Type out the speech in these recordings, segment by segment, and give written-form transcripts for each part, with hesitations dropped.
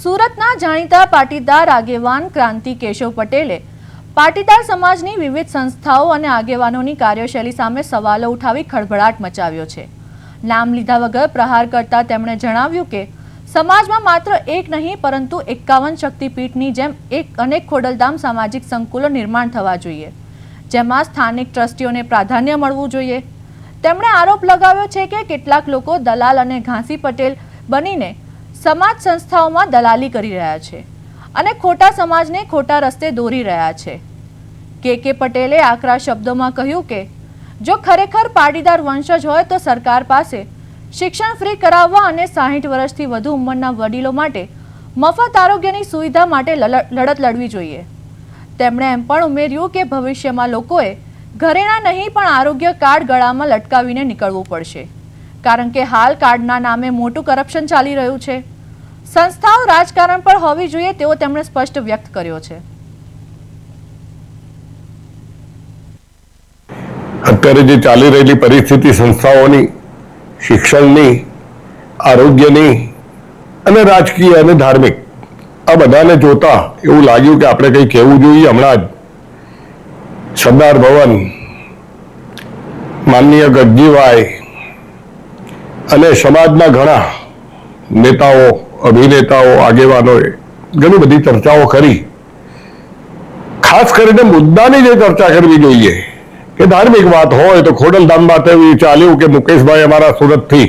સુરતના જાણીતા પાટીદાર આગેવાન ક્રાંતિ કેશવ પટેલે પાટીદાર સમાજની વિવિધ સંસ્થાઓ અને આગેવાનોની કાર્યશૈલી સામે સવાલો ઉઠાવી ખળભળાટ મચાવ્યો છે। નામ લીધા વગર પ્રહાર કરતા તેમણે જણાવ્યું કે સમાજમાં માત્ર એક નહીં પરંતુ 51 શક્તિપીઠની જેમ અનેક ખોડલધામ સામાજિક સંકુલો નિર્માણ થવા જોઈએ, જેમાં સ્થાનિક ટ્રસ્ટીઓને પ્રાધાન્ય મળવું જોઈએ। તેમણે આરોપ લગાવ્યો છે કે કેટલાક લોકો દલાલ અને ઘાસી પટેલ બનીને સમાજ સંસ્થાઓમાં દલાલી કરી રહ્યા છે અને ખોટા સમાજને ખોટા રસ્તે દોરી રહ્યા છે। કે પટેલે આકરા શબ્દોમાં કહ્યું કે જો ખરેખર પાટીદાર વંશજ હોય તો સરકાર પાસે શિક્ષણ ફ્રી કરાવવા અને 60 વર્ષથી વધુ ઉંમરના વડીલો માટે મફત આરોગ્યની સુવિધા માટે લડત લડવી જોઈએ। તેમણે એમ પણ ઉમેર્યું કે ભવિષ્યમાં લોકોએ ઘરેણા નહીં પણ આરોગ્ય કાર્ડ ગળામાં લટકાવીને નીકળવું પડશે, કારણ કે હાલ કાર્ડના નામે મોટું કરપ્શન ચાલી રહ્યું છે। સંસ્થાઓ રાજકારણ પર હોવી જોઈએ તેવો તેમણે સ્પષ્ટ વ્યક્ત કર્યો છે। અત્યારે જે ચાલી રહેલી પરિસ્થિતિ સંસ્થાઓની, શિક્ષણની, આરોગ્યની અને રાજકીય અને ધાર્મિક, આ બધાને જોતા એવું લાગ્યું કે આપણે કંઈ કહેવું જોઈએ। હમણાં જ સરદાર ભવન, માનનીય ગઢજીભાઈ અને સમાજના ઘણા નેતાઓ, અભિનેતાઓ, આગેવાનોએ ઘણી બધી ચર્ચાઓ કરી। ખાસ કરીને મુદ્દાની જે ચર્ચા કરવી જોઈએ કે ધાર્મિક વાત હોય તો ખોડલધામમાં એવી ચાલ્યું કે મુકેશભાઈ અમારા સુરતથી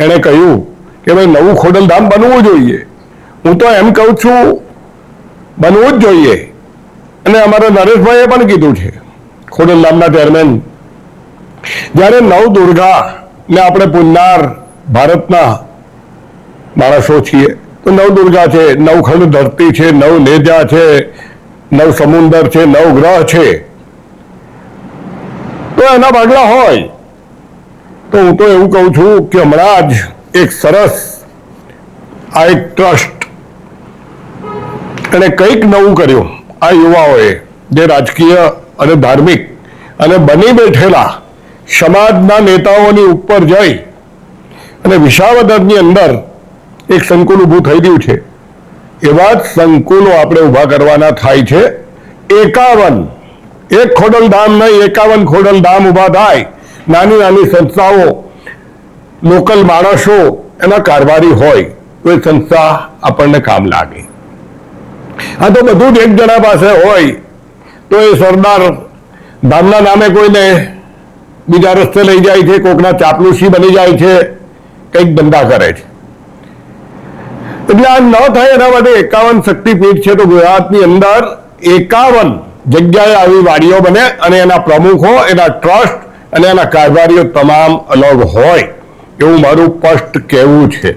એણે કહ્યું કે ભાઈ નવું ખોડલધામ બનવું જોઈએ। હું તો એમ કહું છું બનવું જ જોઈએ, અને અમારા નરેશભાઈએ પણ કીધું છે, ખોડલધામના ચેરમેન। જ્યારે નવદુર્ગાને આપણે પૂજનાર ભારતના માણસો છીએ તો નવદુર્ગા છે, નવખંડ ધરતી છે, નવ નેજા છે, નવ સમુદર છે, નવ ગ્રહ છે, તો એના ભાગલા હોય તો હું તો એવું કહું છું કે હમણાં જ એક સરસ આ એક ટ્રસ્ટ અને કંઈક નવું કર્યું આ યુવાઓએ, જે રાજકીય અને ધાર્મિક અને બની બેઠેલા સમાજના નેતાઓની ઉપર જઈ અને વિસાવદરની અંદર એક સંકુલ ઊભું થઈ ગયું છે। એવા જ સંકુલો આપણે ઊભા કરવાના થાય છે। 51, એક ખોડલધામ નહીં, 51 ખોડલધામ ઊભા થાય। નાની નાની સંસ્થાઓ, લોકલ માણસો એના કારભારી હોય તો એ સંસ્થા આપણને કામ લાગે। આ તો બધું જ એક જણા પાસે હોય તો એ સરદાર ધામના નામે કોઈને બીજા રસ્તે લઈ જાય છે, કોકના ચાપલુસી બની જાય છે, કંઈક ધંધા કરે છે। એટલે આ ન થાય એના માટે 51 શક્તિપીઠ છે તો ગુજરાતની અંદર 51 જગ્યાએ આવી વાડીઓ બને અને એના પ્રમુખો, એના ટ્રસ્ટ અને એના કારભારીઓ તમામ અલગ હોય એવું મારું સ્પષ્ટ કહેવું છે।